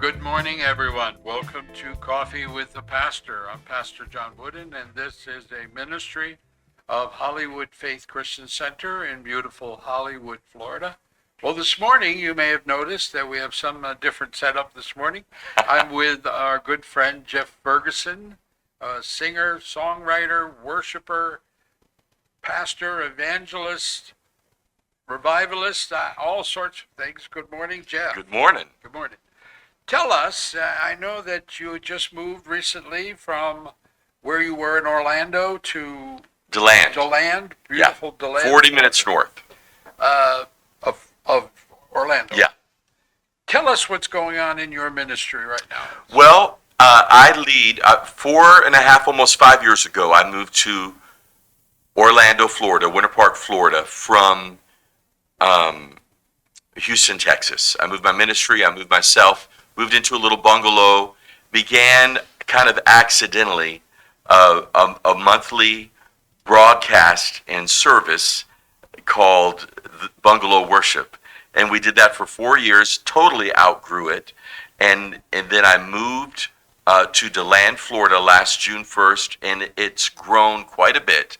Good morning, everyone. Welcome to Coffee with the Pastor. I'm Pastor John Wooden, and this is a ministry of Hollywood Faith Christian Center in beautiful Hollywood, Florida. Well, this morning you may have noticed that we have some different setup this morning. I'm with our good friend Jeff Ferguson, singer, songwriter, worshiper, pastor, evangelist, revivalist, all sorts of things. Good morning, Jeff. Good morning. Good morning. Tell us, I know that you just moved recently from where you were in Orlando to DeLand. Beautiful Yeah. DeLand. 40 minutes north. Of Orlando. Yeah. Tell us what's going on in your ministry right now. Well, I lead, 4.5, almost 5 years ago, I moved to Orlando, Florida, Winter Park, Florida, from Houston, Texas. I moved my ministry, I moved myself, moved into a little bungalow, began kind of accidentally a monthly broadcast and service called Bungalow Worship. And we did that for 4 years, totally outgrew it. And then I moved to DeLand, Florida last June 1st, and it's grown quite a bit.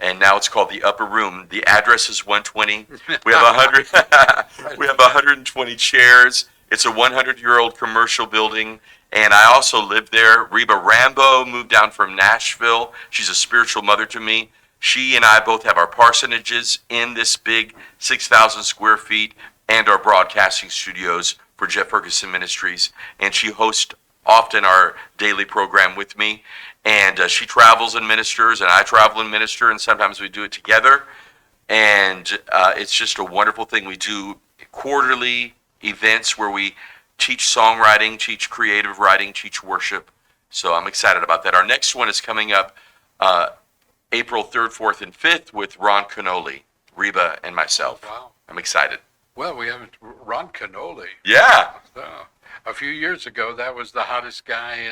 And now it's called the Upper Room. The address is 120. We have 100. We have 120 chairs. It's a 100-year-old commercial building, and I also live there. Reba Rambo moved down from Nashville. She's a spiritual mother to me. She and I both have our parsonages in this big 6,000 square feet and our broadcasting studios for Jeff Ferguson Ministries. And she hosts often our daily program with me. And she travels and ministers, and I travel and minister, and sometimes we do it together. And it's just a wonderful thing. We do quarterly events where we teach songwriting, teach creative writing, teach worship. So I'm excited about that. Our next one is coming up April 3rd, 4th, and 5th with Ron Canoli, Reba, and myself. Oh, wow. I'm excited. Well, we haven't, Ron Canoli. Yeah. A few years ago, that was the hottest guy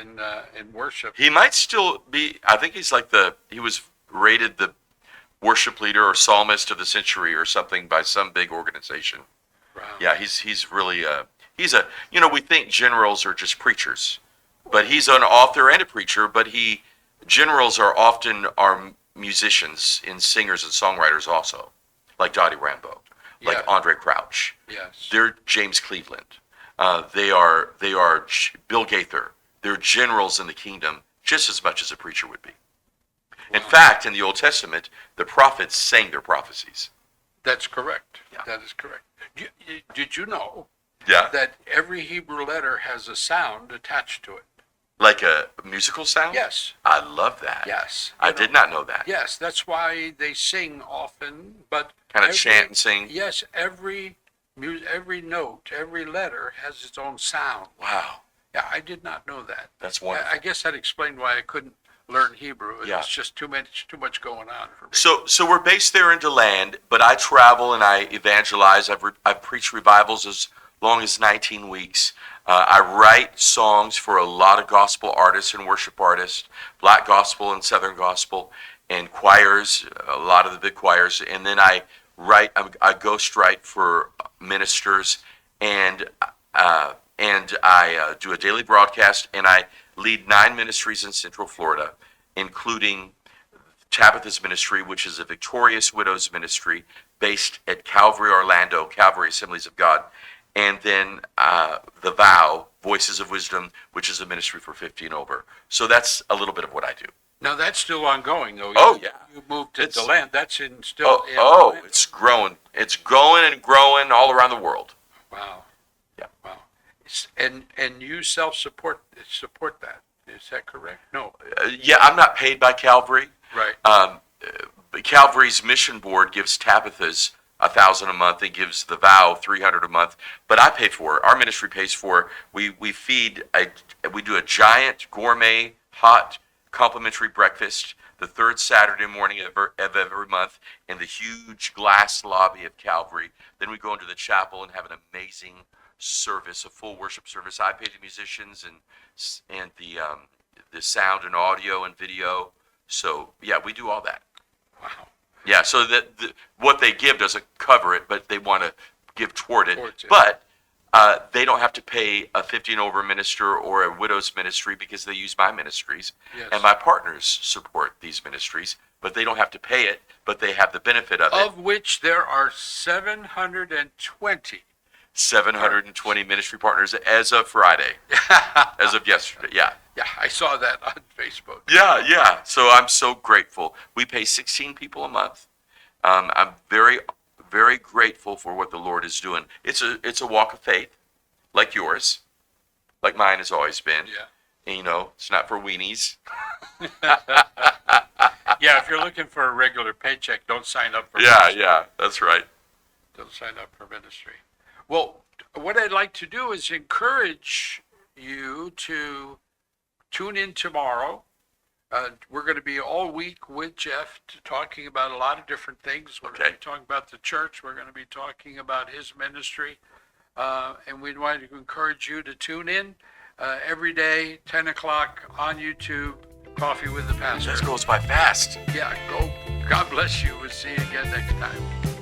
in worship. He might still be, I think he's like he was rated the worship leader or psalmist of the century or something by some big organization. Wow. Yeah, he's really, we think generals are just preachers, but he's an author and a preacher, but generals are often musicians and singers and songwriters also, like Dottie Rambo, like Andre Crouch. Yes. They're James Cleveland. They are Bill Gaither. They're generals in the kingdom just as much as a preacher would be. Wow. In fact, in the Old Testament, the prophets sang their prophecies. That's correct. Yeah. That is correct. Did you know Yeah. that every Hebrew letter has a sound attached to it? Like a musical sound? Yes. I love that. Yes. I did not know that. Yes, that's why they sing often, but Kind of chant and sing. Yes, every note, every letter has its own sound. Wow. Yeah, I did not know that. That's wonderful. I guess that explained why I couldn't learn Hebrew. It Yeah. was just too much going on for me. So we're based there in DeLand, but I travel and I evangelize. I've preached revivals as long as 19 weeks. I write songs for a lot of gospel artists and worship artists, black gospel and southern gospel, and choirs, a lot of the big choirs. And then I ghost write for ministers, and I do a daily broadcast, and I lead 9 ministries in Central Florida, including Tabitha's ministry, which is a Victorious Widows ministry based at Calvary, Orlando, Calvary Assemblies of God. And then The Vow, Voices of Wisdom, which is a ministry for 50 and over. So that's a little bit of what I do. Now that's still ongoing, though. Yeah. You moved to It's- DeLand. That's still. It's growing. It's growing and growing all around the world. Wow. Yeah. Wow. And you support that. Is that correct? No. Yeah, I'm not paid by Calvary. Right. But Calvary's mission board gives Tabitha's $1,000 a month. It gives The Vow $300 a month. But I pay for it. Our ministry pays for it. We do a giant gourmet hot complimentary breakfast the third Saturday morning of every month in the huge glass lobby of Calvary. Then we go into the chapel and have an amazing service, a full worship service. I pay the musicians and the sound and audio and video. So yeah, we do all that. Wow. Yeah, so that what they give doesn't cover it, but they want to give toward it. Towards it. But they don't have to pay a 50 and over minister or a widow's ministry because they use my ministries. Yes. And my partners support these ministries, but they don't have to pay it, but they have the benefit of it. Of which there are 720. 720 ministry partners as of Friday, as of yesterday. Yeah. Yeah, I saw that on Facebook. Yeah. So I'm so grateful. We pay 16 people a month. I'm very, very grateful for what the Lord is doing. It's a walk of faith, like yours, like mine has always been. Yeah. And, you know, it's not for weenies. Yeah, if you're looking for a regular paycheck, don't sign up for Yeah, that's right. Don't sign up for ministry. Well, what I'd like to do is encourage you to tune in tomorrow. We're going to be all week with Jeff talking about a lot of different things. We're going to be talking about the church. We're going to be talking about his ministry. And we'd like to encourage you to tune in every day, 10 o'clock on YouTube, Coffee with the Pastor. This goes by fast. Yeah, go. God bless you. We'll see you again next time.